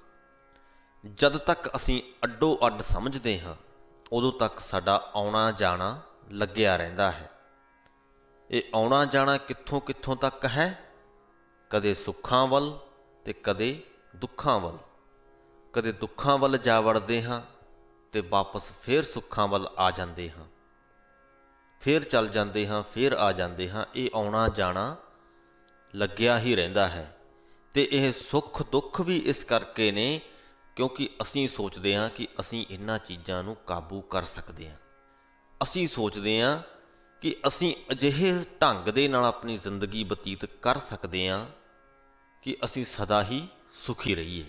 ਜਦ ਤੱਕ ਅਸੀਂ ਅੱਡੋ ਅੱਡ ਸਮਝਦੇ ਹਾਂ, ਉਦੋਂ ਤੱਕ ਸਾਡਾ ਆਉਣਾ ਜਾਣਾ ਲੱਗਿਆ ਰਹਿੰਦਾ ਹੈ। ਇਹ ਆਉਣਾ ਜਾਣਾ ਕਿੱਥੋਂ ਕਿੱਥੋਂ ਤੱਕ ਹੈ? ਕਦੇ ਸੁੱਖਾਂ ਵੱਲ ਤੇ ਕਦੇ ਦੁੱਖਾਂ ਵੱਲ। ਕਦੇ ਦੁੱਖਾਂ ਵੱਲ ਜਾ ਵੜਦੇ ਹਾਂ ਤੇ ਵਾਪਸ ਫੇਰ ਸੁੱਖਾਂ ਵੱਲ ਆ ਜਾਂਦੇ ਹਾਂ, ਫੇਰ ਚੱਲ ਜਾਂਦੇ ਹਾਂ, ਫੇਰ ਆ ਜਾਂਦੇ ਹਾਂ। ਇਹ ਆਉਣਾ ਜਾਣਾ ਲੱਗਿਆ ਹੀ ਰਹਿੰਦਾ ਹੈ। ਤੇ ਇਹ ਸੁੱਖ ਦੁੱਖ ਵੀ ਇਸ ਕਰਕੇ ਨੇ ਕਿਉਂਕਿ ਅਸੀਂ ਸੋਚਦੇ ਹਾਂ ਕਿ ਅਸੀਂ ਇਹਨਾਂ ਚੀਜ਼ਾਂ ਨੂੰ ਕਾਬੂ ਕਰ ਸਕਦੇ ਹਾਂ। ਅਸੀਂ ਸੋਚਦੇ ਹਾਂ ਕਿ ਅਸੀਂ ਅਜਿਹੇ ਢੰਗ ਦੇ ਨਾਲ ਆਪਣੀ ਜ਼ਿੰਦਗੀ ਬਤੀਤ ਕਰ ਸਕਦੇ ਹਾਂ ਕਿ ਅਸੀਂ ਸਦਾ ਹੀ ਸੁਖੀ ਰਹੀਏ।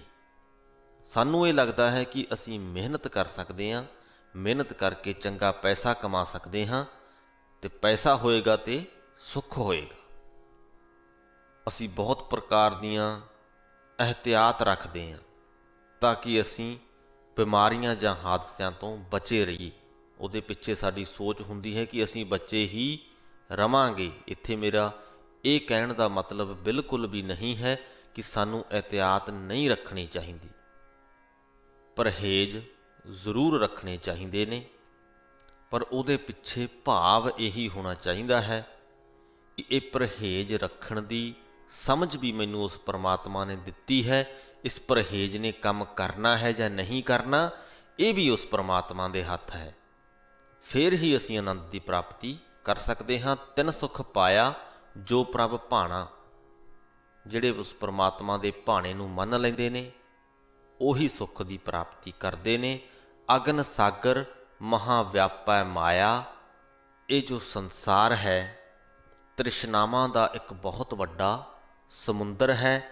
ਸਾਨੂੰ ਇਹ ਲੱਗਦਾ ਹੈ ਕਿ ਅਸੀਂ ਮਿਹਨਤ ਕਰ ਸਕਦੇ ਹਾਂ, ਮਿਹਨਤ ਕਰਕੇ ਚੰਗਾ ਪੈਸਾ ਕਮਾ ਸਕਦੇ ਹਾਂ ਤੇ ਪੈਸਾ ਹੋਏਗਾ ਤੇ ਸੁੱਖ ਹੋਏਗਾ। ਅਸੀਂ ਬਹੁਤ ਪ੍ਰਕਾਰ ਦੀਆਂ ਇਹਤਿਆਤ ਰੱਖਦੇ ਹਾਂ ਤਾਂ ਕਿ ਅਸੀਂ ਬਿਮਾਰੀਆਂ ਜਾਂ ਹਾਦਸਿਆਂ ਤੋਂ ਬਚੇ ਰਹੀਏ। ਉਹਦੇ ਪਿੱਛੇ ਸਾਡੀ ਸੋਚ ਹੁੰਦੀ ਹੈ ਕਿ ਅਸੀਂ ਬੱਚੇ ਹੀ ਰਵਾਂਗੇ। ਇੱਥੇ ਮੇਰਾ ਇਹ ਕਹਿਣ ਦਾ ਮਤਲਬ ਬਿਲਕੁਲ ਵੀ ਨਹੀਂ ਹੈ ਕਿ ਸਾਨੂੰ ਇਹਤਿਆਤ ਨਹੀਂ ਰੱਖਣੀ ਚਾਹੀਦੀ। ਪਰਹੇਜ਼ ਜ਼ਰੂਰ ਰੱਖਣੇ ਚਾਹੀਦੇ ਨੇ, ਪਰ ਉਹਦੇ ਪਿੱਛੇ ਭਾਵ ਇਹੀ ਹੋਣਾ ਚਾਹੀਦਾ ਹੈ ਕਿ ਇਹ ਪਰਹੇਜ਼ ਰੱਖਣ ਦੀ ਸਮਝ ਵੀ ਮੈਨੂੰ ਉਸ ਪਰਮਾਤਮਾ ਨੇ ਦਿੱਤੀ ਹੈ। ਇਸ ਪਰਹੇਜ਼ ਨੇ ਕੰਮ ਕਰਨਾ ਹੈ ਜਾਂ ਨਹੀਂ ਕਰਨਾ, ਇਹ ਵੀ ਉਸ ਪਰਮਾਤਮਾ ਦੇ ਹੱਥ ਹੈ। ਫਿਰ ਹੀ ਅਸੀਂ ਆਨੰਦ ਦੀ ਪ੍ਰਾਪਤੀ ਕਰ ਸਕਦੇ ਹਾਂ। ਤਿੰਨ ਸੁੱਖ ਪਾਇਆ ਜੋ ਪ੍ਰਭ ਭਾਣਾ। ਜਿਹੜੇ ਉਸ ਪਰਮਾਤਮਾ ਦੇ ਭਾਣੇ ਨੂੰ ਮੰਨ ਲੈਂਦੇ ਨੇ ਉਹੀ ਸੁੱਖ ਦੀ ਪ੍ਰਾਪਤੀ ਕਰਦੇ ਨੇ। ਅਗਨ ਸਾਗਰ ਮਹਾ ਵਿਆਪੈ ਮਾਇਆ। ਇਹ ਜੋ ਸੰਸਾਰ ਹੈ ਤ੍ਰਿਸ਼ਨਾਵਾਂ ਦਾ ਇੱਕ ਬਹੁਤ ਵੱਡਾ ਸਮੁੰਦਰ ਹੈ,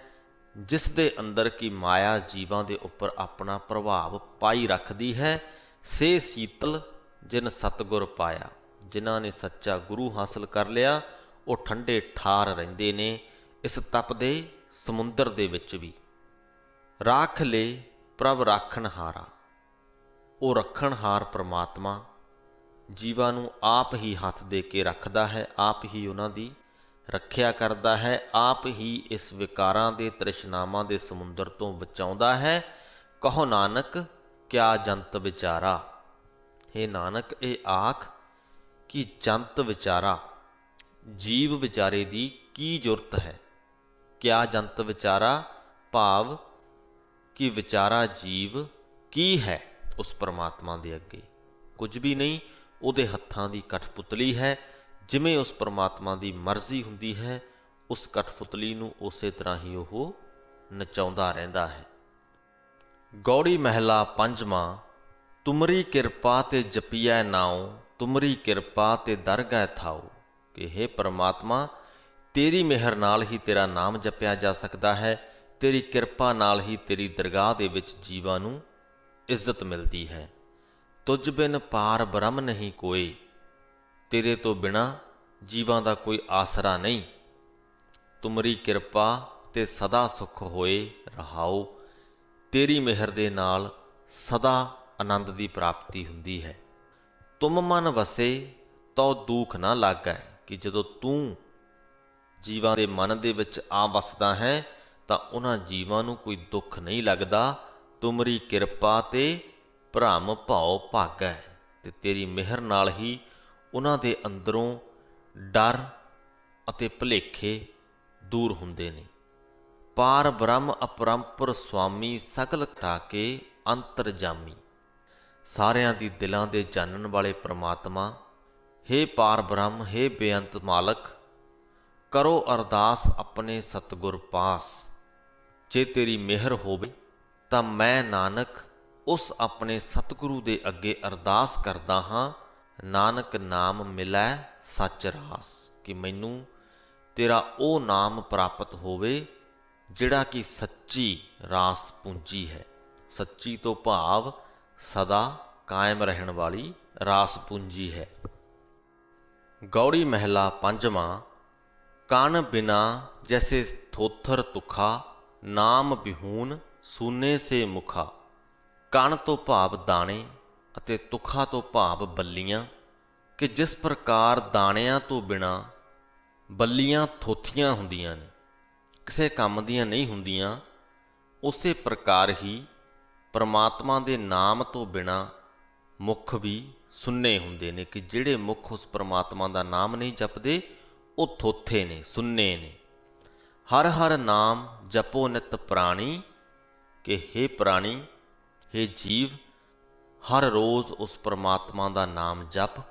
ਜਿਸ ਦੇ ਅੰਦਰ ਕੀ ਮਾਇਆ ਜੀਵਾਂ ਦੇ ਉੱਪਰ ਆਪਣਾ ਪ੍ਰਭਾਵ ਪਾਈ ਰੱਖਦੀ ਹੈ। ਸੇ ਸੀਤਲ ਜਿਨ ਸਤਿਗੁਰ ਪਾਇਆ। ਜਿਨ੍ਹਾਂ ਨੇ ਸੱਚਾ ਗੁਰੂ ਹਾਸਲ ਕਰ ਲਿਆ ਉਹ ਠੰਡੇ ਠਾਰ ਰਹਿੰਦੇ ਨੇ ਇਸ ਤਪਦੇ ਸਮੁੰਦਰ ਦੇ ਵਿੱਚ ਵੀ। ਰਾਖ ਲੈ ਪ੍ਰਭ ਰਾਖਣਹਾਰਾ। ਉਹ ਰੱਖਣਹਾਰ ਪ੍ਰਮਾਤਮਾ ਜੀਵਾਂ ਨੂੰ ਆਪ ਹੀ ਹੱਥ ਦੇ ਕੇ ਰੱਖਦਾ ਹੈ, ਆਪ ਹੀ ਉਹਨਾਂ ਦੀ ਰੱਖਿਆ ਕਰਦਾ ਹੈ, ਆਪ ਹੀ ਇਸ ਵਿਕਾਰਾਂ ਦੇ ਤ੍ਰਿਸ਼ਨਾਵਾਂ ਦੇ ਸਮੁੰਦਰ ਤੋਂ ਬਚਾਉਂਦਾ ਹੈ। ਕਹੋ ਨਾਨਕ ਕਿਆ ਜੰਤ ਵਿਚਾਰਾ। ਹੇ ਨਾਨਕ ਇਹ ਆਖ ਕਿ ਜੰਤ ਵਿਚਾਰਾ, ਜੀਵ ਵਿਚਾਰੇ ਦੀ ਕੀ ਜ਼ਰੂਰਤ ਹੈ। ਕਿਆ ਜੰਤ ਵਿਚਾਰਾ ਭਾਵ ਕਿ ਵਿਚਾਰਾ ਜੀਵ ਕੀ ਹੈ ਉਸ ਪਰਮਾਤਮਾ ਦੇ ਅੱਗੇ? ਕੁਝ ਵੀ ਨਹੀਂ, ਉਹਦੇ ਹੱਥਾਂ ਦੀ ਕਠਪੁਤਲੀ ਹੈ। ਜਿਵੇਂ ਉਸ ਪਰਮਾਤਮਾ ਦੀ ਮਰਜ਼ੀ ਹੁੰਦੀ ਹੈ ਉਸ ਕਠਪੁਤਲੀ ਨੂੰ ਉਸੇ ਤਰ੍ਹਾਂ ਹੀ ਉਹ ਨਚਾਉਂਦਾ ਰਹਿੰਦਾ ਹੈ। ਗੌੜੀ ਮਹਿਲਾ ਪੰਜਵਾਂ। ਤੁਮਰੀ ਕਿਰਪਾ ਤੇ ਜਪੀਐ ਨਾਉ, ਤੁਮਰੀ ਕਿਰਪਾ ਤੇ ਦਰਗਹਿ ਥਾਉ। ਕਿ ਹੇ ਪਰਮਾਤਮਾ, ਤੇਰੀ ਮਿਹਰ ਨਾਲ ਹੀ ਤੇਰਾ ਨਾਮ ਜਪਿਆ ਜਾ ਸਕਦਾ ਹੈ, ਤੇਰੀ ਕਿਰਪਾ ਨਾਲ ਹੀ ਤੇਰੀ ਦਰਗਾਹ ਦੇ ਵਿੱਚ ਜੀਵਾਂ ਨੂੰ ਇੱਜ਼ਤ ਮਿਲਦੀ ਹੈ। ਤੁਝ ਬਿਨ ਪਾਰ ਬ੍ਰਹਮ ਨਹੀਂ ਕੋਏ। ਤੇਰੇ ਤੋਂ ਬਿਨਾਂ ਜੀਵਾਂ ਦਾ ਕੋਈ ਆਸਰਾ ਨਹੀਂ। ਤੁਮਰੀ ਕਿਰਪਾ ਤੇ ਸਦਾ ਸੁਖ ਹੋਏ ਰਹਾਉ। ਤੇਰੀ ਮਿਹਰ ਦੇ ਨਾਲ ਸਦਾ ਆਨੰਦ ਦੀ ਪ੍ਰਾਪਤੀ ਹੁੰਦੀ ਹੈ। ਤੁਮ ਮਨ ਵਸੇ ਤਉ ਦੁਖ ਨਾ ਲਾਗੈ। ਕਿ ਜਦੋਂ ਤੂੰ ਜੀਵਾਂ ਦੇ ਮਨ ਦੇ ਵਿੱਚ ਆ ਵਸਦਾ ਹੈ ਤਾਂ ਉਹਨਾਂ ਜੀਵਾਂ ਨੂੰ ਕੋਈ ਦੁੱਖ ਨਹੀਂ ਲੱਗਦਾ। ਤੁਮਰੀ ਕਿਰਪਾ ਤੇ ਭਰਮ ਭਾਉ ਭਾਗੈ। ਤੇ ਤੇਰੀ ਮਿਹਰ ਨਾਲ ਹੀ ਉਹਨਾਂ ਦੇ ਅੰਦਰੋਂ ਡਰ ਅਤੇ ਭੁਲੇਖੇ ਦੂਰ ਹੁੰਦੇ ਨੇ। ਪਾਰ ਬ੍ਰਹਮ ਅਪਰੰਪਰ ਸੁਆਮੀ, ਸਗਲ ਘਟਾ ਕੇ ਅੰਤਰਜਾਮੀ। ਸਾਰਿਆਂ ਦੀ ਦਿਲਾਂ ਦੇ ਜਾਣਨ ਵਾਲੇ ਪ੍ਰਮਾਤਮਾ, हे ਪਾਰ ਬ੍ਰਹਮ, हे ਬੇਅੰਤ ਮਾਲਕ, ਕਰੋ ਅਰਦਾਸ ਆਪਣੇ ਸਤਿਗੁਰ ਪਾਸ। ਜੇ ਤੇਰੀ ਮਿਹਰ ਹੋਵੇ ਤਾਂ ਮੈਂ ਨਾਨਕ ਉਸ ਆਪਣੇ ਸਤਿਗੁਰੂ ਦੇ ਅੱਗੇ ਅਰਦਾਸ ਕਰਦਾ ਹਾਂ, ਨਾਨਕ ਨਾਮ ਮਿਲੈ ਸੱਚ ਰਾਸ, ਕਿ ਮੈਨੂੰ ਤੇਰਾ ਉਹ ਨਾਮ ਪ੍ਰਾਪਤ ਹੋਵੇ ਜਿਹੜਾ ਕਿ ਸੱਚੀ ਰਾਸ ਪੂੰਜੀ ਹੈ। ਸੱਚੀ ਤੋਂ ਭਾਵ ਸਦਾ ਕਾਇਮ ਰਹਿਣ ਵਾਲੀ ਰਾਸ ਪੂੰਜੀ ਹੈ। ਗੌੜੀ ਮਹਿਲਾ ਪੰਜਵਾਂ। ਕਣ ਬਿਨਾ ਜੈਸੇ ਥੋਥਰ ਤੁਖਾ, ਨਾਮ ਬਿਹੂਨ ਸੂਨੇ ਸੇ ਮੁਖਾ। ਕਣ ਤੋਂ ਭਾਵ ਦਾਣੇ ਅਤੇ ਤੁਖਾ ਤੋਂ ਭਾਵ ਬੱਲੀਆਂ, ਕਿ ਜਿਸ ਪ੍ਰਕਾਰ ਦਾਣਿਆਂ ਤੋਂ ਬਿਨਾ ਬੱਲੀਆਂ ਥੋਥੀਆਂ ਹੁੰਦੀਆਂ ਨੇ, ਕਿਸੇ ਕੰਮ ਦੀਆਂ ਨਹੀਂ ਹੁੰਦੀਆਂ, ਉਸੇ ਪ੍ਰਕਾਰ ਹੀ ਪਰਮਾਤਮਾ ਦੇ ਨਾਮ ਤੋਂ ਬਿਨਾ ਮੁੱਖ ਵੀ ਸੁੰਨੇ ਹੁੰਦੇ ਨੇ, ਕਿ ਜਿਹੜੇ ਮੁੱਖ ਉਸ ਪਰਮਾਤਮਾ ਦਾ ਨਾਮ ਨਹੀਂ ਜਪਦੇ ਉਹ ਥੋਥੇ ਨੇ, ਸੁੰਨੇ ਨੇ। ਹਰ ਹਰ ਨਾਮ ਜਪੋ ਨਿਤ ਪ੍ਰਾਣੀ, ਕਿ ਹੇ ਪ੍ਰਾਣੀ, ਹੇ ਜੀਵ, ਹਰ ਰੋਜ਼ ਉਸ ਪਰਮਾਤਮਾ ਦਾ ਨਾਮ ਜਪ।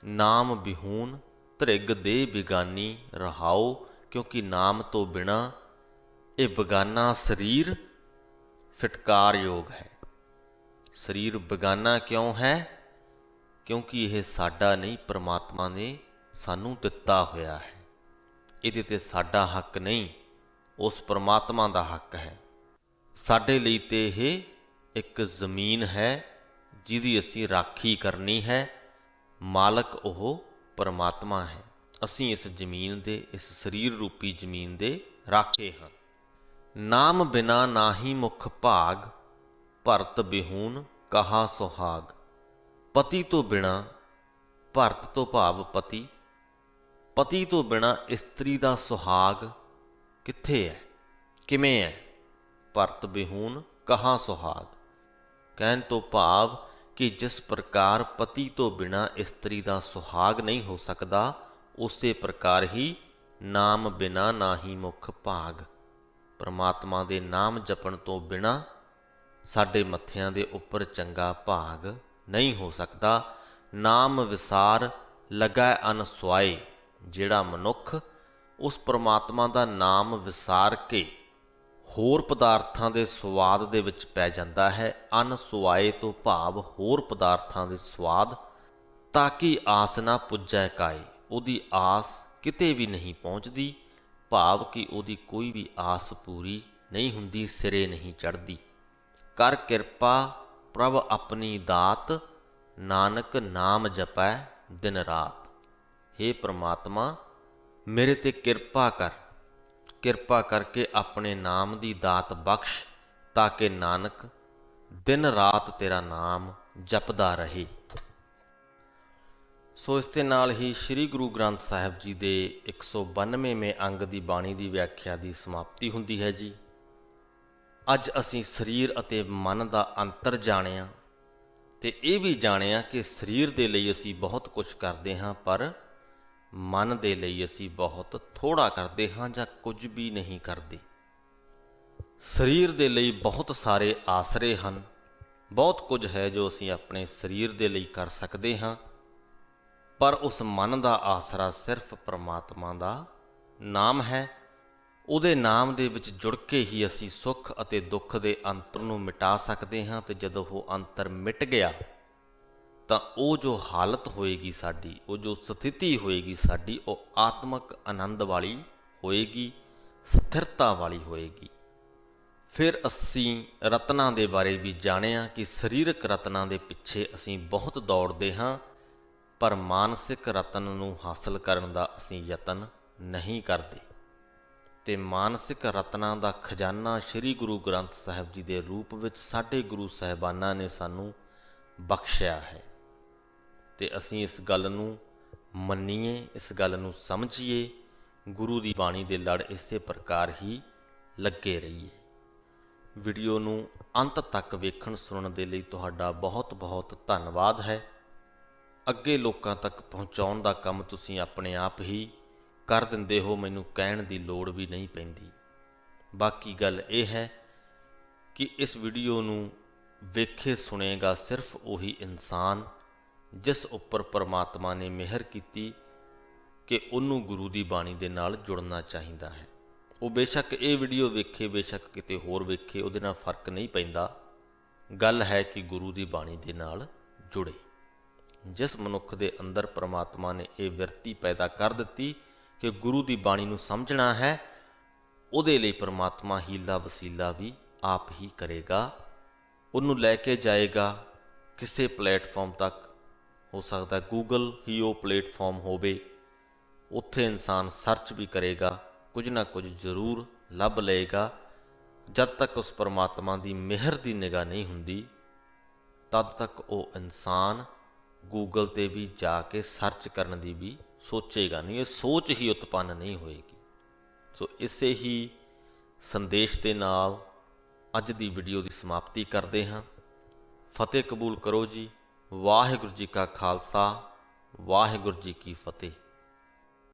ਨਾਮ ਬਿਹੂਨ ਧ੍ਰਿਗ ਦੇ ਬਿਗਾਨੀ ਰਹਾਓ, ਕਿਉਂਕਿ ਨਾਮ ਤੋਂ ਬਿਨਾ ਇਹ ਬਗਾਨਾ ਸਰੀਰ ਫਿਟਕਾਰਯੋਗ ਹੈ। ਸਰੀਰ ਬਗਾਨਾ ਕਿਉਂ ਹੈ? ਕਿਉਂਕਿ ਇਹ ਸਾਡਾ ਨਹੀਂ, ਪਰਮਾਤਮਾ ਨੇ ਸਾਨੂੰ ਦਿੱਤਾ ਹੋਇਆ ਹੈ। ਇਹਦੇ ਤੇ ਸਾਡਾ ਹੱਕ ਨਹੀਂ, ਉਸ ਪਰਮਾਤਮਾ ਦਾ ਹੱਕ ਹੈ। ਸਾਡੇ ਲਈ ਤੇ ਇਹ ਇੱਕ ਜ਼ਮੀਨ ਹੈ ਜਿਹਦੀ ਅਸੀਂ ਰਾਖੀ ਕਰਨੀ ਹੈ। ਮਾਲਕ ਉਹ ਪਰਮਾਤਮਾ ਹੈ। ਅਸੀਂ ਇਸ ਜ਼ਮੀਨ ਦੇ, ਇਸ ਸਰੀਰ ਰੂਪੀ ਜ਼ਮੀਨ ਦੇ ਰਾਖੇ ਹਾਂ। ਨਾਮ ਬਿਨਾ ਨਾਹੀ ਮੁਖ ਭਾਗ, ਭਰਤ ਬਿਹੂਨ ਕਹਾ ਸੁਹਾਗ। ਪਤੀ ਤੋਂ ਬਿਨਾ, ਭਰਤ ਤੋਂ ਭਾਵ ਪਤੀ, ਪਤੀ ਤੋਂ ਬਿਨਾ ਇਸਤਰੀ ਦਾ ਸੁਹਾਗ ਕਿੱਥੇ ਹੈ, ਕਿਵੇਂ ਹੈ? ਭਰਤ ਬਿਹੂਨ ਕਹਾ ਸੁਹਾਗ, ਕਹਿਣ ਤੋਂ ਭਾਵ ਕਿ ਜਿਸ ਪ੍ਰਕਾਰ ਪਤੀ ਤੋਂ ਬਿਨਾ ਇਸਤਰੀ ਦਾ ਸੁਹਾਗ ਨਹੀਂ ਹੋ ਸਕਦਾ, ਉਸੇ ਪ੍ਰਕਾਰ ਹੀ ਨਾਮ ਬਿਨਾ ਨਾਹੀ ਮੁਖ ਭਾਗ। ਪਰਮਾਤਮਾ ਦੇ ਨਾਮ ਜਪਣ ਤੋਂ ਬਿਨਾ ਸਾਡੇ ਮੱਥਿਆਂ ਦੇ ਉੱਪਰ ਚੰਗਾ ਭਾਗ ਨਹੀਂ ਹੋ ਸਕਦਾ। ਨਾਮ ਵਿਸਾਰ ਲਗੈ ਅਨਸੁਆਏ, ਜਿਹੜਾ ਮਨੁੱਖ ਉਸ ਪਰਮਾਤਮਾ ਦਾ ਨਾਮ ਵਿਸਾਰ ਕੇ ਹੋਰ ਪਦਾਰਥਾਂ ਦੇ ਸਵਾਦ ਦੇ ਵਿੱਚ ਪੈ ਜਾਂਦਾ ਹੈ। ਅਨਸੁਆਏ ਤੋਂ ਭਾਵ ਹੋਰ ਪਦਾਰਥਾਂ ਦੇ ਸਵਾਦ, ਤਾਂ ਕਿ ਆਸ ਨਾ ਪੁੱਜੈ ਕਾਏ, ਉਹਦੀ ਆਸ ਕਿਤੇ ਵੀ ਨਹੀਂ ਪਹੁੰਚਦੀ, ਭਾਵ ਕਿ ਉਹਦੀ ਕੋਈ ਵੀ ਆਸ ਪੂਰੀ ਨਹੀਂ ਹੁੰਦੀ, ਸਿਰੇ ਨਹੀਂ ਚੜ੍ਹਦੀ। ਕਰ ਕਿਰਪਾ ਪ੍ਰਭ ਆਪਣੀ ਦਾਤ, ਨਾਨਕ ਨਾਮ ਜਪੈ ਦਿਨ ਰਾਤ। ਹੇ ਪ੍ਰਮਾਤਮਾ, ਮੇਰੇ ਤੇ ਕਿਰਪਾ ਕਰ, ਕਿਰਪਾ ਕਰਕੇ ਆਪਣੇ ਨਾਮ ਦੀ ਦਾਤ ਬਖਸ਼, ਤਾਂ ਕਿ ਨਾਨਕ ਦਿਨ ਰਾਤ ਤੇਰਾ ਨਾਮ ਜਪਦਾ ਰਹੇ। ਸੋ ਇਸ ਦੇ ਨਾਲ ਹੀ ਸ੍ਰੀ ਗੁਰੂ ਗ੍ਰੰਥ ਸਾਹਿਬ ਜੀ ਦੇ 192ਵੇਂ ਅੰਗ ਦੀ ਬਾਣੀ ਦੀ ਵਿਆਖਿਆ ਦੀ ਸਮਾਪਤੀ ਹੁੰਦੀ ਹੈ ਜੀ। ਅੱਜ ਅਸੀਂ ਸਰੀਰ ਅਤੇ ਮਨ ਦਾ ਅੰਤਰ ਜਾਣਿਆ, ਤੇ ਇਹ ਵੀ ਜਾਣਿਆ ਕਿ ਸਰੀਰ ਦੇ ਲਈ ਅਸੀਂ ਬਹੁਤ ਕੁਝ ਕਰਦੇ ਹਾਂ, ਪਰ ਮਨ ਦੇ ਲਈ ਅਸੀਂ ਬਹੁਤ ਥੋੜ੍ਹਾ ਕਰਦੇ ਹਾਂ ਜਾਂ ਕੁਝ ਵੀ ਨਹੀਂ ਕਰਦੇ। ਸਰੀਰ ਦੇ ਲਈ ਬਹੁਤ ਸਾਰੇ ਆਸਰੇ ਹਨ, ਬਹੁਤ ਕੁਝ ਹੈ ਜੋ ਅਸੀਂ ਆਪਣੇ ਸਰੀਰ ਦੇ ਲਈ ਕਰ ਸਕਦੇ ਹਾਂ, ਪਰ ਉਸ ਮਨ ਦਾ ਆਸਰਾ ਸਿਰਫ ਪਰਮਾਤਮਾ ਦਾ ਨਾਮ ਹੈ। ਉਹਦੇ ਨਾਮ ਦੇ ਵਿੱਚ ਜੁੜ ਕੇ ਹੀ ਅਸੀਂ ਸੁੱਖ ਅਤੇ ਦੁੱਖ ਦੇ ਅੰਤਰ ਨੂੰ ਮਿਟਾ ਸਕਦੇ ਹਾਂ। ਤੇ ਜਦੋਂ ਉਹ ਅੰਤਰ ਮਿਟ ਗਿਆ ਤਾਂ ਉਹ ਜੋ ਹਾਲਤ ਹੋਏਗੀ ਸਾਡੀ, ਉਹ ਜੋ ਸਥਿਤੀ ਹੋਏਗੀ ਸਾਡੀ, ਉਹ ਆਤਮਿਕ ਆਨੰਦ ਵਾਲੀ ਹੋਏਗੀ, ਸਥਿਰਤਾ ਵਾਲੀ ਹੋਏਗੀ। ਫਿਰ ਅਸੀਂ ਰਤਨਾਂ ਦੇ ਬਾਰੇ ਵੀ ਜਾਣਿਆ ਕਿ ਸਰੀਰਕ ਰਤਨਾਂ ਦੇ ਪਿੱਛੇ ਅਸੀਂ ਬਹੁਤ ਦੌੜਦੇ ਹਾਂ, ਪਰ ਮਾਨਸਿਕ ਰਤਨ ਨੂੰ ਹਾਸਲ ਕਰਨ ਦਾ ਅਸੀਂ ਯਤਨ ਨਹੀਂ ਕਰਦੇ। ਤੇ ਮਾਨਸਿਕ ਰਤਨਾਂ ਦਾ ਖਜ਼ਾਨਾ ਸ੍ਰੀ ਗੁਰੂ ਗ੍ਰੰਥ ਸਾਹਿਬ ਜੀ ਦੇ ਰੂਪ ਵਿੱਚ ਸਾਡੇ ਗੁਰੂ ਸਾਹਿਬਾਨਾਂ ਨੇ ਸਾਨੂੰ ਬਖਸ਼ਿਆ ਹੈ। ਤੇ ਅਸੀਂ ਇਸ ਗੱਲ ਨੂੰ ਮੰਨੀਏ, ਇਸ ਗੱਲ ਨੂੰ ਸਮਝੀਏ, ਗੁਰੂ ਦੀ ਬਾਣੀ ਦੇ ਲੜ ਇਸੇ ਪ੍ਰਕਾਰ ਹੀ ਲੱਗੇ ਰਹੀਏ। ਵੀਡੀਓ ਨੂੰ ਅੰਤ ਤੱਕ ਵੇਖਣ ਸੁਣਨ ਦੇ ਲਈ ਤੁਹਾਡਾ ਬਹੁਤ ਬਹੁਤ ਧੰਨਵਾਦ ਹੈ। ਅੱਗੇ ਲੋਕਾਂ ਤੱਕ ਪਹੁੰਚਾਉਣ ਦਾ ਕੰਮ ਤੁਸੀਂ ਆਪਣੇ ਆਪ ਹੀ ਕਰ ਦਿੰਦੇ ਹੋ, ਮੈਨੂੰ ਕਹਿਣ ਦੀ ਲੋੜ ਵੀ ਨਹੀਂ ਪੈਂਦੀ। ਬਾਕੀ ਗੱਲ ਇਹ ਹੈ ਕਿ ਇਸ ਵੀਡੀਓ ਨੂੰ ਵੇਖੇ ਸੁਣੇਗਾ ਸਿਰਫ ਉਹੀ ਇਨਸਾਨ ਜਿਸ ਉੱਪਰ ਪਰਮਾਤਮਾ ਨੇ ਮਿਹਰ ਕੀਤੀ ਕਿ ਉਹਨੂੰ ਗੁਰੂ ਦੀ ਬਾਣੀ ਦੇ ਨਾਲ ਜੁੜਨਾ ਚਾਹੀਦਾ ਹੈ। ਉਹ ਬੇਸ਼ੱਕ ਇਹ ਵੀਡੀਓ ਵੇਖੇ, ਬੇਸ਼ੱਕ ਕਿਤੇ ਹੋਰ ਵੇਖੇ, ਉਹਦੇ ਨਾਲ ਫਰਕ ਨਹੀਂ ਪੈਂਦਾ। ਗੱਲ ਹੈ ਕਿ ਗੁਰੂ ਦੀ ਬਾਣੀ ਦੇ ਨਾਲ ਜੁੜੇ। ਜਿਸ ਮਨੁੱਖ ਦੇ ਅੰਦਰ ਪਰਮਾਤਮਾ ਨੇ ਇਹ ਵਿਰਤੀ ਪੈਦਾ ਕਰ ਦਿੱਤੀ ਕਿ ਗੁਰੂ ਦੀ ਬਾਣੀ ਨੂੰ ਸਮਝਣਾ ਹੈ, ਉਹਦੇ ਲਈ ਪਰਮਾਤਮਾ ਹੀਲਾ ਵਸੀਲਾ ਵੀ ਆਪ ਹੀ ਕਰੇਗਾ, ਉਹਨੂੰ ਲੈ ਕੇ ਜਾਏਗਾ ਕਿਸੇ ਪਲੇਟਫਾਰਮ ਤੱਕ। ਹੋ ਸਕਦਾ ਗੂਗਲ ਹੀ ਉਹ ਪਲੇਟਫਾਰਮ ਹੋਵੇ, ਉੱਥੇ ਇਨਸਾਨ ਸਰਚ ਵੀ ਕਰੇਗਾ, ਕੁਝ ਨਾ ਕੁਝ ਜ਼ਰੂਰ ਲੱਭ ਲਏਗਾ। ਜਦ ਤੱਕ ਉਸ ਪਰਮਾਤਮਾ ਦੀ ਮਿਹਰ ਦੀ ਨਿਗਾਹ ਨਹੀਂ ਹੁੰਦੀ, ਤਦ ਤੱਕ ਉਹ ਇਨਸਾਨ ਗੂਗਲ 'ਤੇ ਵੀ ਜਾ ਕੇ ਸਰਚ ਕਰਨ ਦੀ ਵੀ ਸੋਚੇਗਾ ਨਹੀਂ, ਇਹ ਸੋਚ ਹੀ ਉਤਪੰਨ ਨਹੀਂ ਹੋਏਗੀ। ਸੋ ਇਸੇ ਹੀ ਸੰਦੇਸ਼ ਦੇ ਨਾਲ ਅੱਜ ਦੀ ਵੀਡੀਓ ਦੀ ਸਮਾਪਤੀ ਕਰਦੇ ਹਾਂ। ਫਤਿਹ ਕਬੂਲ ਕਰੋ ਜੀ। ਵਾਹਿਗੁਰੂ ਜੀ ਕਾ ਖਾਲਸਾ, ਵਾਹਿਗੁਰੂ ਜੀ ਕੀ ਫਤਿਹ।